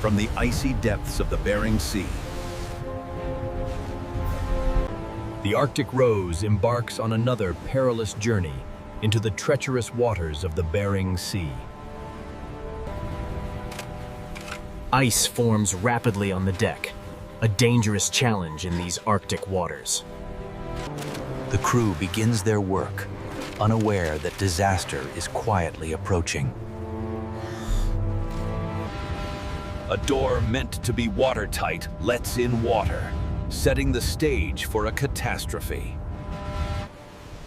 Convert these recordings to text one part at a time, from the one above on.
from the icy depths of the Bering Sea. The Arctic Rose embarks on another perilous journey into the treacherous waters of the Bering Sea. Ice forms rapidly on the deck, a dangerous challenge in these Arctic waters. The crew begins their work, unaware that disaster is quietly approaching. A door meant to be watertight lets in water, setting the stage for a catastrophe.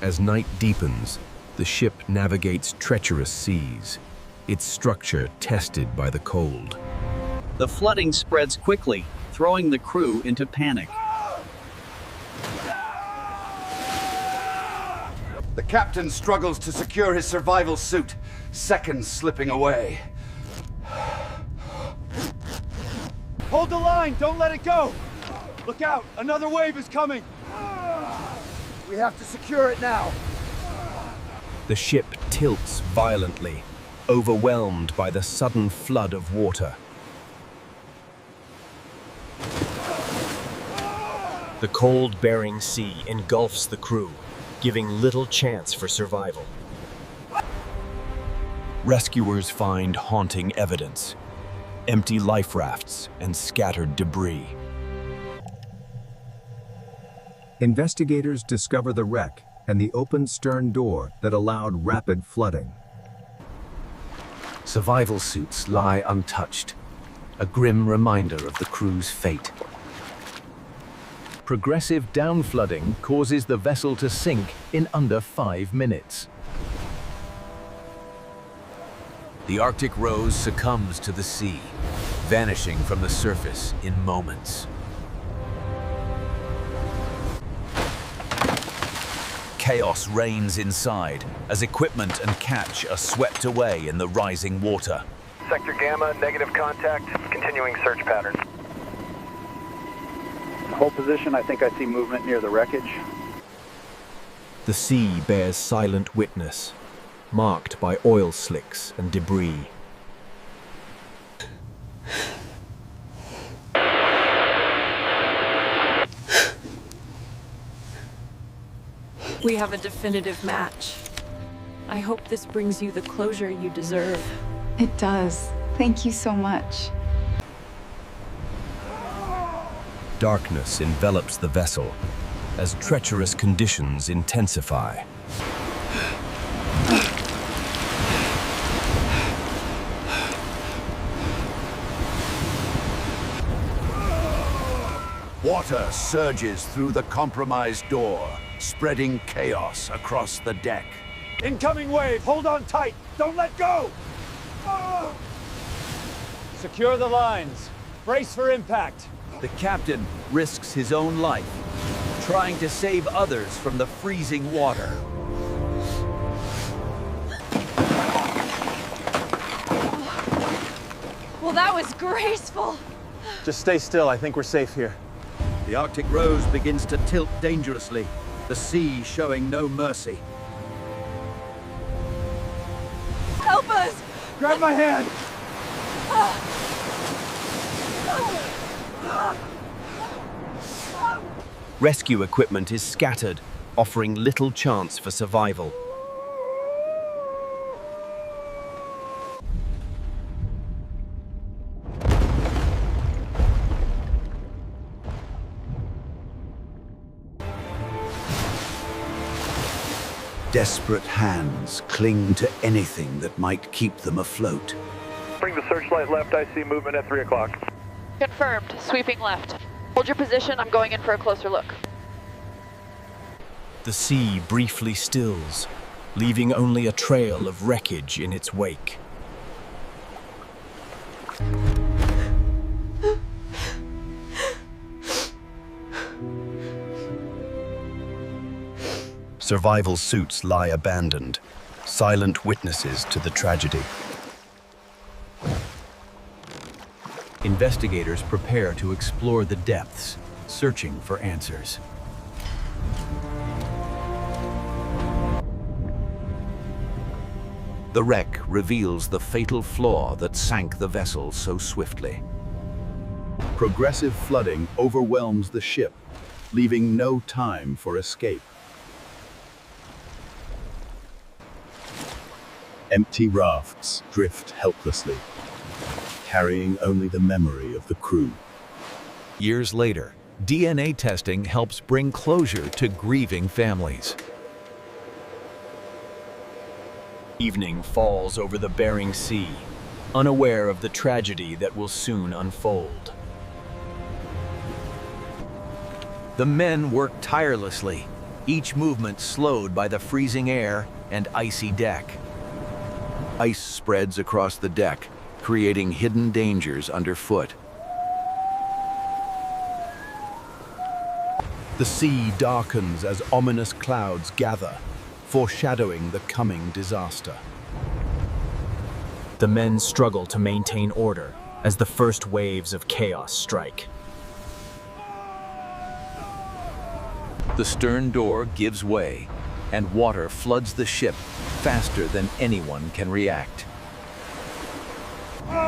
As night deepens, the ship navigates treacherous seas, its structure tested by the cold. The flooding spreads quickly, throwing the crew into panic. The captain struggles to secure his survival suit, seconds slipping away. Hold the line! Don't let it go! Look out! Another wave is coming! We have to secure it now! The ship tilts violently, overwhelmed by the sudden flood of water. The cold Bering Sea engulfs the crew, giving little chance for survival. Rescuers find haunting evidence: empty life rafts and scattered debris. Investigators discover the wreck and the open stern door that allowed rapid flooding. Survival suits lie untouched, a grim reminder of the crew's fate. Progressive downflooding causes the vessel to sink in under 5 minutes. The Arctic Rose succumbs to the sea, vanishing from the surface in moments. Chaos reigns inside as equipment and catch are swept away in the rising water. Sector Gamma, negative contact, continuing search pattern. Hold position, I think I see movement near the wreckage. The sea bears silent witness, marked by oil slicks and debris. We have a definitive match. I hope this brings you the closure you deserve. It does. Thank you so much. Darkness envelops the vessel as treacherous conditions intensify. Water surges through the compromised door, spreading chaos across the deck. Incoming wave! Hold on tight! Don't let go! Secure the lines. Brace for impact. The captain risks his own life, trying to save others from the freezing water. Well, that was graceful. Just stay still. I think we're safe here. The Arctic Rose begins to tilt dangerously, the sea showing no mercy. Help us! Grab my hand! Rescue equipment is scattered, offering little chance for survival. Desperate hands cling to anything that might keep them afloat. Bring the searchlight left, I see movement at 3 o'clock. Confirmed, sweeping left. Hold your position, I'm going in for a closer look. The sea briefly stills, leaving only a trail of wreckage in its wake. Survival suits lie abandoned, silent witnesses to the tragedy. Investigators prepare to explore the depths, searching for answers. The wreck reveals the fatal flaw that sank the vessel so swiftly. Progressive flooding overwhelms the ship, leaving no time for escape. Empty rafts drift helplessly, carrying only the memory of the crew. Years later, DNA testing helps bring closure to grieving families. Evening falls over the Bering Sea, unaware of the tragedy that will soon unfold. The men work tirelessly, each movement slowed by the freezing air and icy deck. Ice spreads across the deck, creating hidden dangers underfoot. The sea darkens as ominous clouds gather, foreshadowing the coming disaster. The men struggle to maintain order as the first waves of chaos strike. The stern door gives way, and water floods the ship faster than anyone can react.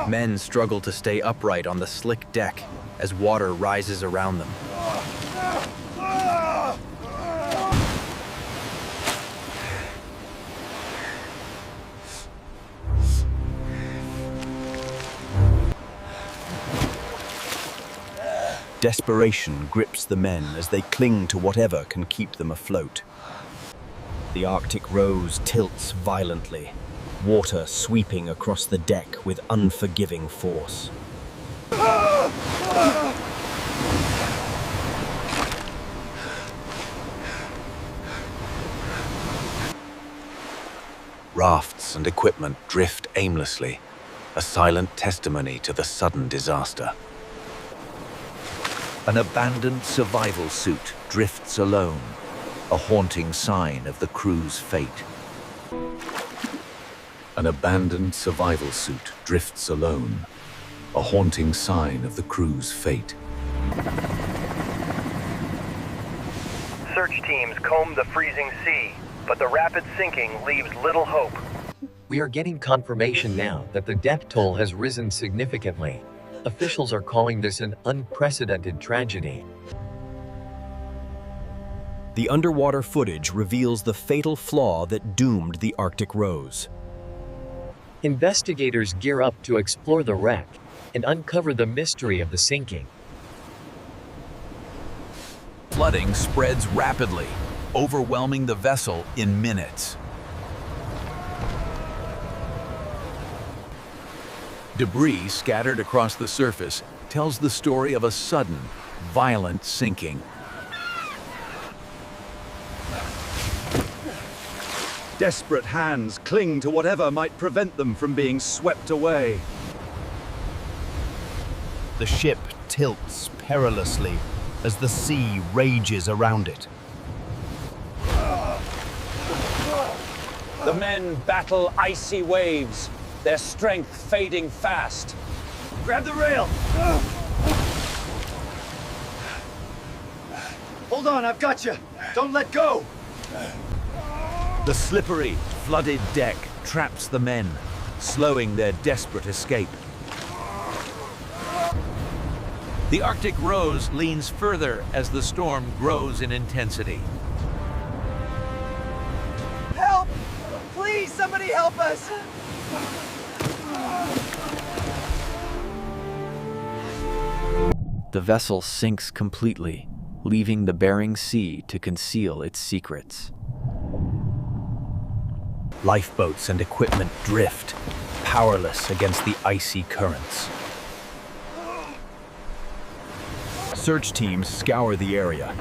Men struggle to stay upright on the slick deck as water rises around them. Desperation grips the men as they cling to whatever can keep them afloat. The Arctic rose tilts violently, water sweeping across the deck with unforgiving force. Rafts and equipment drift aimlessly, a silent testimony to the sudden disaster. An abandoned survival suit drifts alone, a haunting sign of the crew's fate. An abandoned survival suit drifts alone, a haunting sign of the crew's fate. Search teams comb the freezing sea, but the rapid sinking leaves little hope. We are getting confirmation now that the death toll has risen significantly. Officials are calling this an unprecedented tragedy. The underwater footage reveals the fatal flaw that doomed the Arctic Rose. Investigators gear up to explore the wreck and uncover the mystery of the sinking. Flooding spreads rapidly, overwhelming the vessel in minutes. Debris scattered across the surface tells the story of a sudden, violent sinking. Desperate hands cling to whatever might prevent them from being swept away. The ship tilts perilously as the sea rages around it. The men battle icy waves, their strength fading fast. Grab the rail! Hold on, I've got you! Don't let go! The slippery, flooded deck traps the men, slowing their desperate escape. The Arctic Rose leans further as the storm grows in intensity. Help! Please, somebody help us! The vessel sinks completely, leaving the Bering Sea to conceal its secrets. Lifeboats and equipment drift, powerless against the icy currents. Search teams scour the area,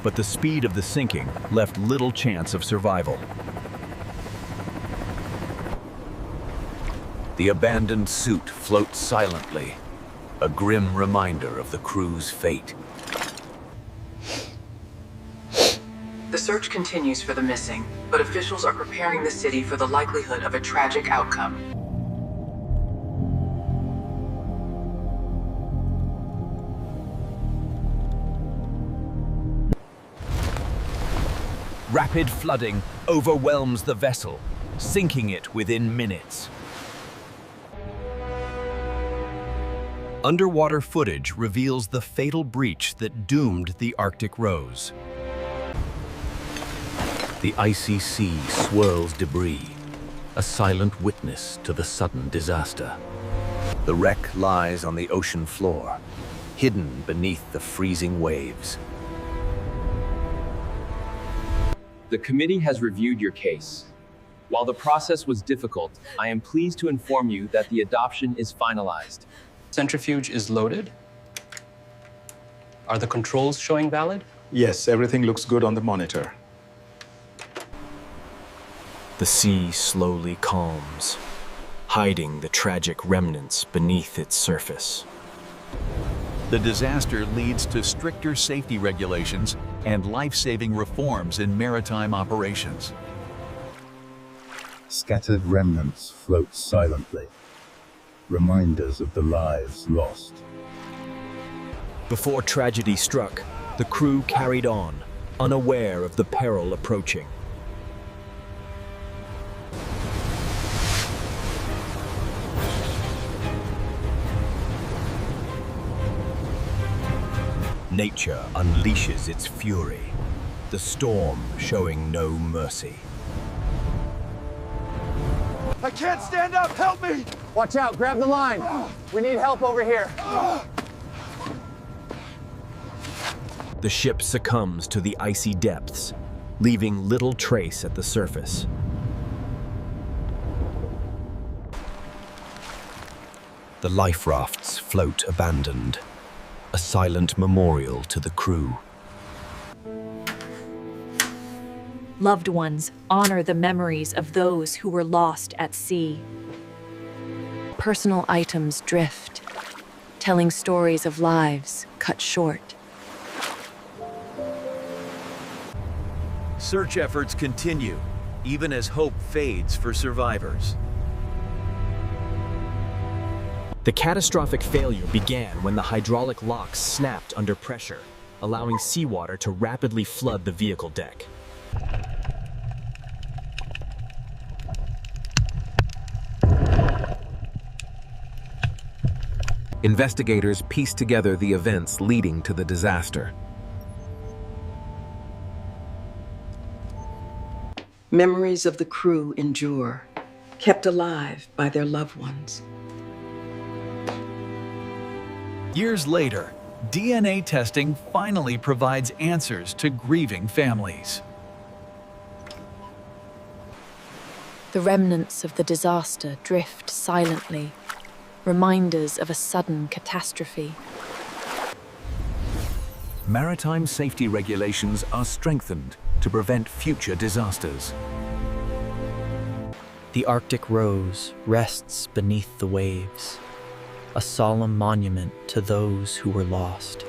but the speed of the sinking left little chance of survival. The abandoned suit floats silently, a grim reminder of the crew's fate. The search continues for the missing, but officials are preparing the city for the likelihood of a tragic outcome. Rapid flooding overwhelms the vessel, sinking it within minutes. Underwater footage reveals the fatal breach that doomed the Arctic Rose. The icy sea swirls debris, a silent witness to the sudden disaster. The wreck lies on the ocean floor, hidden beneath the freezing waves. The committee has reviewed your case. While the process was difficult, I am pleased to inform you that the adoption is finalized. Centrifuge is loaded. Are the controls showing valid? Yes, everything looks good on the monitor. The sea slowly calms, hiding the tragic remnants beneath its surface. The disaster leads to stricter safety regulations and life-saving reforms in maritime operations. Scattered remnants float silently, reminders of the lives lost. Before tragedy struck, the crew carried on, unaware of the peril approaching. Nature unleashes its fury, the storm showing no mercy. I can't stand up! Help me! Watch out, grab the line. We need help over here. The ship succumbs to the icy depths, leaving little trace at the surface. The life rafts float abandoned, a silent memorial to the crew. Loved ones honor the memories of those who were lost at sea. Personal items drift, telling stories of lives cut short. Search efforts continue, even as hope fades for survivors. The catastrophic failure began when the hydraulic locks snapped under pressure, allowing seawater to rapidly flood the vehicle deck. Investigators piece together the events leading to the disaster. Memories of the crew endure, kept alive by their loved ones. Years later, DNA testing finally provides answers to grieving families. The remnants of the disaster drift silently, reminders of a sudden catastrophe. Maritime safety regulations are strengthened to prevent future disasters. The Arctic Rose rests beneath the waves, a solemn monument to those who were lost.